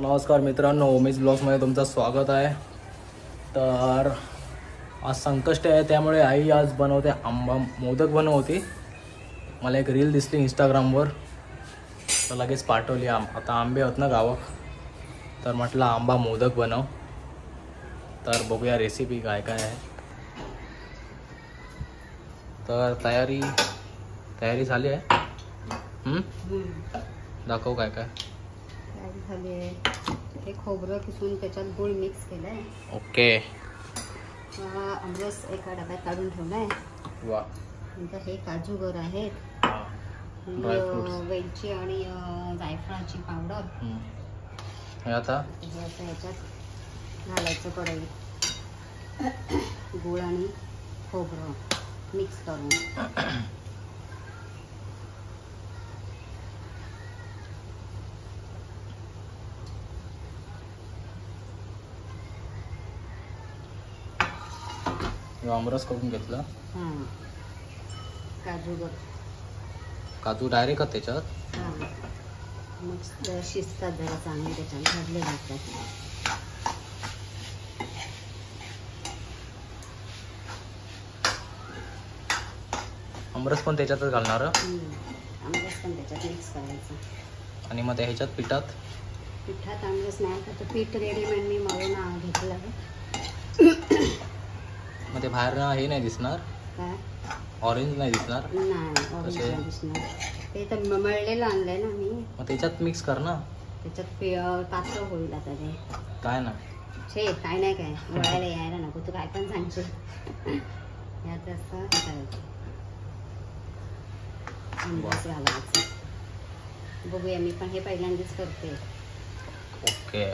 नमस्कार मित्रांनो, उमेश ब्लॉग्समध्ये तुमचं स्वागत आहे. तर आज संकष्टी आहे, त्यामुळे आई आज बनवते आंबा मोदक बनवते. मला एक रील दिसली इंस्टाग्रामवर, तर लगेच पाठवली. आता आंबे होत ना गावात, तर म्हटलं आंबा मोदक बनव. तर बघूया रेसिपी काय काय आहे. तर तयारी झाली आहे. दाखव काय काय झाली आहे. हे खोबरं किसून त्याच्यात गूळ मिक्स केलंय. ओके. आमरस एका डब्यात काढून ठेवलाय. वा. नंतर हे काजू गर आहेत, वेलची आणि जायफळाची पावडर. हे आता ह्याच्यात घालायचं कढईत. गूळ आणि खोबरं मिक्स करून आमरस करून घेतला. काजू डायरेक्ट त्याच्यात मग शिजतात जरा चांगले, त्याच्यात घातले जातात. आमरस पण त्याच्यातच घालणार. आमरस पण त्याच्यात मिक्स करायचं. आणि मग ह्याच्यात पिठात आमरस नाही तर पीठ रेडीमेड मी मळून घेतलं. मग ते बाहेर हे नाही दिसणार, ऑरेंज नाही दिसणार. नाही ऑरेंज नाही दिसणार. ते तर मळलेलं आणलंय ना मी. मग त्याच्यात मिक्स कर ना. त्याच्यात पातळ होईल आता ते. काय ना छे काय नाही, काय वळायला यायला नको. तू काय पण सांगशील. यात असं करायचं, आंबरस घालायचं. बघूया, मी पण हे पहिल्यांदाच करते. ओके.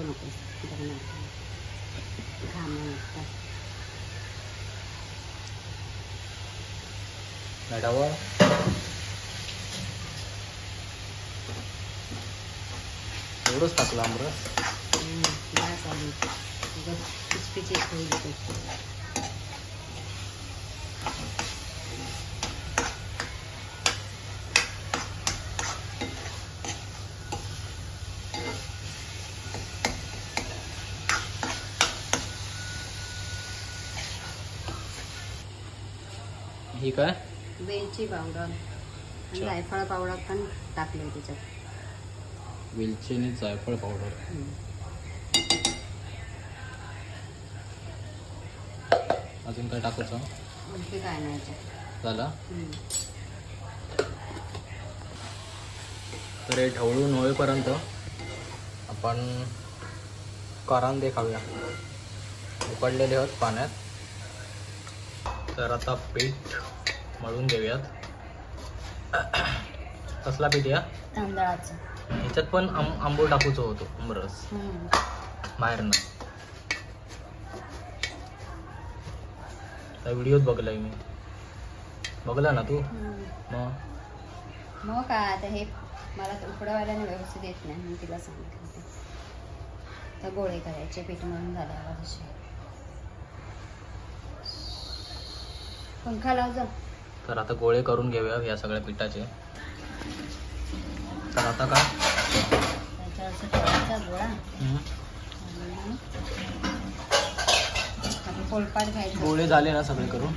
नको मॅडावर एवढंच टाकलं आमरस. ही काय वेलची पावडर आणि जायफळ पावडर पण टाकले त्याच्यात. वेलची आणि जायफळ पावडर. अजून काय टाकायचं? आणखी काय नाही झाला. तर हे ढवळून होईपर्यंत आपण कांदे खाऊया. उकडलेले आहेत पाण्यात. तर आता पीठ मळून घेऊयात. कसला पीठ या? तांदळाचं. ह्याच्यात पण आंबूळ टाकूचं होतो आमरस बाहेरनं. त्या व्हिडिओत बघलाय मी. बघला ना तू? मग काय आता हे मला उकडवायला व्यवस्थित येत नाही, मी तिला सांगितलं. तर गोळे करायचे पीठ मळून झाल्यावर. असे पंखा लाव जा. तर आता गोळे करून घेऊया या सगळ्या पिठाचे. तर आता काय गोळा पोळपाट घ्यायचं. गोळे झाले ना सगळे करून?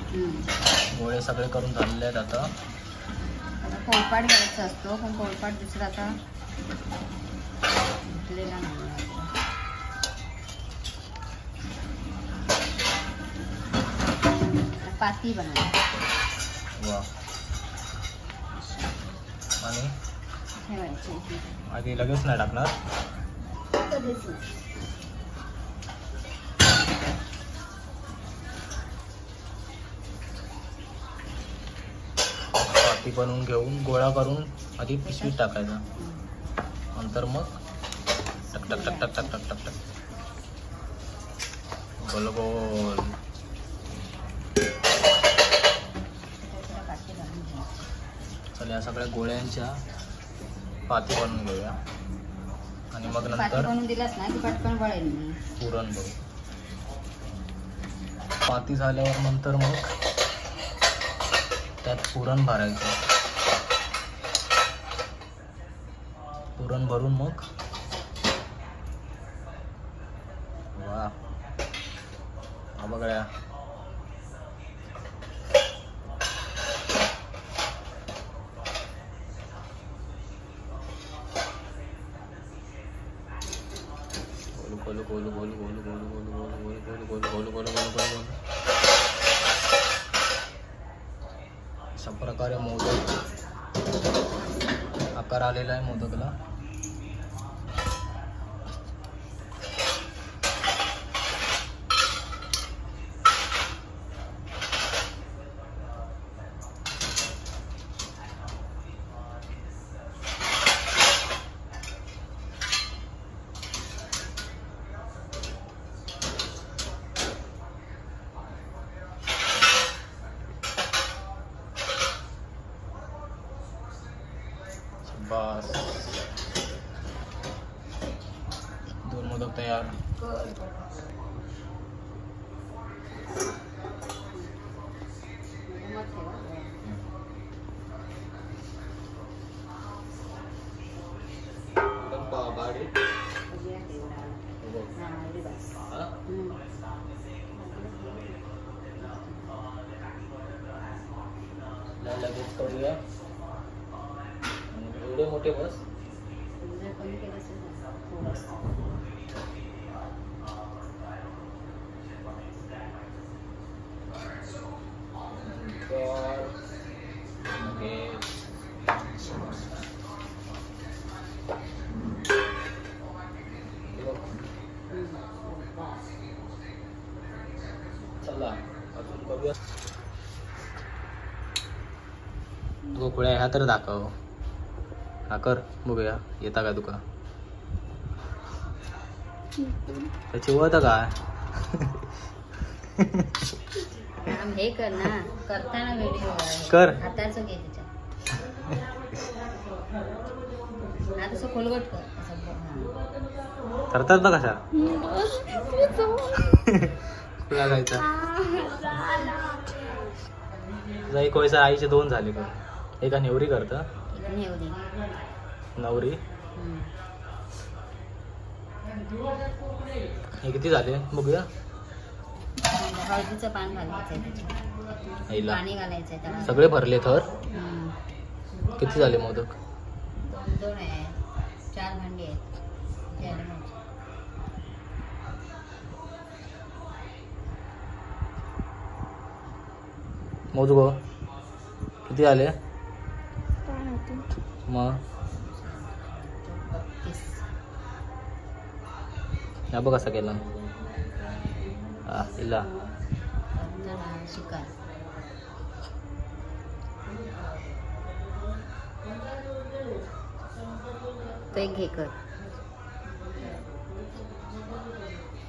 गोळे सगळे करून झालेले आहेत. आता पोळपाट घ्यायचा असतो, पण पोळपाट दुसरा आता घेतलेला नाही. पाती बनवायची. वा. आणि ठेवायची. आधी लगेच नाही टाकणार. कधीच नाही. पाती बनवून घेऊन गोळा करून आधी पिशवीत टाकायचा. नंतर मग टक टक टक टक टक टक टक टक गोल गोल. चला या सगळ्या गोळ्यांच्या पाती बनवून घेऊया. आणि मग नंतर बनवून दिलास ना की पटकन वळेल मी. पुरण बघू. पाती झाल्यावर नंतर मग त्यात पुरण भरायचं. पुरण भरून मग वा हा बघा गोलू गोलू गोलू गोलू गोलू गोलू गोलू गोलू गोलू गोलू गोलू गोलू गोलू गोलू अशा प्रकारे मोदक आकार आलेला आहे मोदकला. बस 2 मोदक तयार. लगेच करूया. एवढे मोठे बस चला अजून करूया. गोकुळ्या ह्या तर दाखव. हा कर बघूया येता का तुका. त्याची वत काय हे कर ना करताना व्हिडिओ कर हाताचं घे त्याच्यात हाताचं खोलगट कर करतात ना कशा तुला जायचं जाई कोयसा आईचे 2 झाले पण एका नेवरी करता नवरी. हे किती झाले बघूया. हळदीचं पान घालायचंय पाणी घालायचंय त्याला. सगळे भरले तर किती झाले मोदक. 2 आहेत 4 भांडी आहेत. मोजू गो किती आले मग. या बघ कसा केला इला शिकार. तो एक घे कर.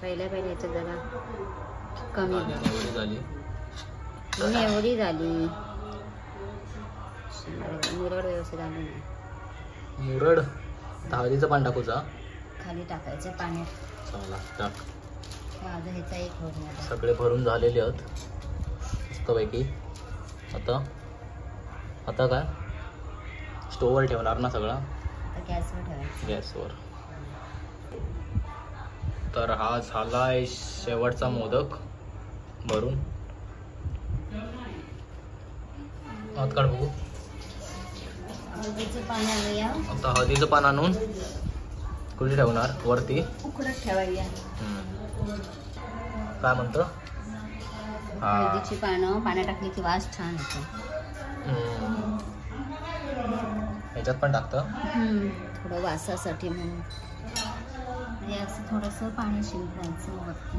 पहिल्या याच्यात जरा कमी झाली एवढी झाली. मुरड व्यवस्थित आली नाही. मुरड हळदीचं पान टाकूचा खाली टाकायचं पाण्यात. चला टाक. माझं ह्याचा एक भरून सगळे भरून झालेले आहेत मस्तपैकी. आता काय स्टोववर ठेवणार ना सगळा. गॅसवर ठेवायचं. गॅसवर. तर हा झालाय शेवटचा मोदक भरून. हात काढ बघू. हळदीचं पान आणूया. आता हळदीचं पान आणून कुठे ठेवणार वरती उकडत ठेवायला. काय म्हणतो. हळदीची पानं पाण्यात टाकली की वास छान येतो. ह्याच्यात पण टाकतं थोडं वासासाठी म्हणून. म्हणजे असं थोडंसं पाणी शिंपडायचं वरती.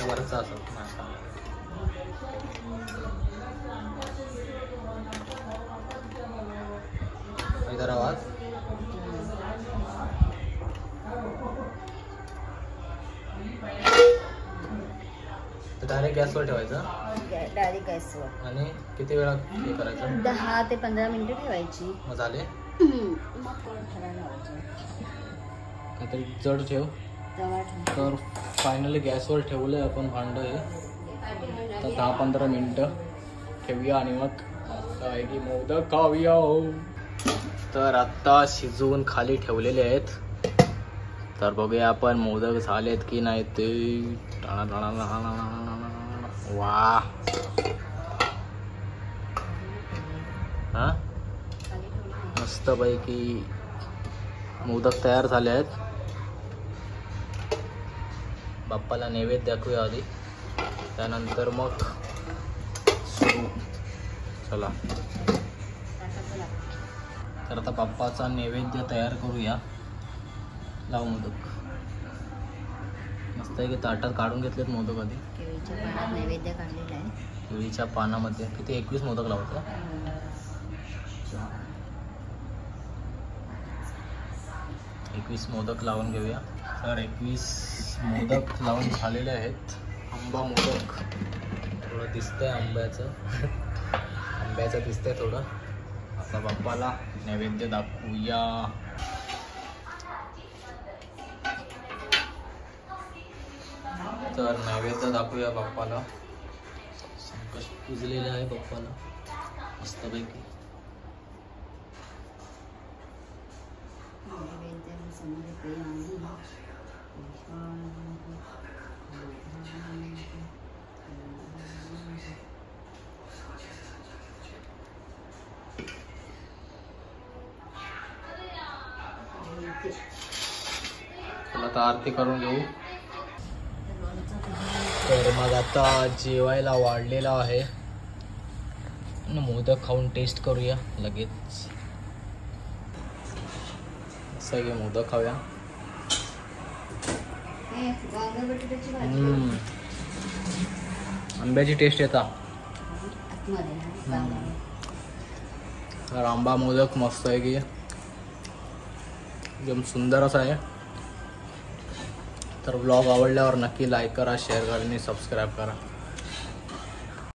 वरचा असं इधर आवाज. डायरेक्ट गॅसवर ठेवायचा डायरेक्ट गॅसवर आणि किती वेळा हे करायचं? 10 ते 15 मिनिटं ठेवायची. मग झाले. मग थोडा लावायचं. काहीतरी जड ठेव. तर फायनली गॅसवर ठेवलं आहे आपण भांडं हे. तर 10-15 मिनटं ठेवूया आणि मग की मोदक खाऊया. तर आत्ता शिजवून खाली ठेवलेले आहेत. तर बघूया आपण मोदक झालेत की नाही ते. वा हा मस्तपैकी मोदक तयार झाले आहेत. बाप्पाला नैवेद्य दाखवूया आधी, त्यानंतर मग सुरू. चला तर आता बाप्पाचा नैवेद्य तयार करूया. लाव मोदक. मस्त आहे की ताटात काढून घेतलेत मोदक आधी. केळीच्या पानात नैवेद्य काढलेला आहे. केळीच्या पानामध्ये किती 21 मोदक लावतो. 21 मोदक लावून घेऊया. तर 21 मोदक लावून झालेले आहेत. आंबा मोदक थोडं दिसतंय आंब्याचं. आंब्याचं दिसतंय थोडं. आता बाप्पाला नैवेद्य दाखवूया. तर नैवेद्य दाखवूया बाप्पाला. संकष्ट पुजलेलं आहे बाप्पाला मस्तपैकी. चला आता आरती करून घेऊ. तर मग आता जेवायला वाढलेला आहे. मोदक खाऊन टेस्ट करूया लगेच. सगळे मोदक खाऊया. आंब्याची टेस्ट येता. तर आंबा मोदक मस्त आहे की एकदम सुंदर असा आहे. तर व्लॉग आवडल्यावर नक्की लाईक करा, शेअर करा आणि सबस्क्राईब करा.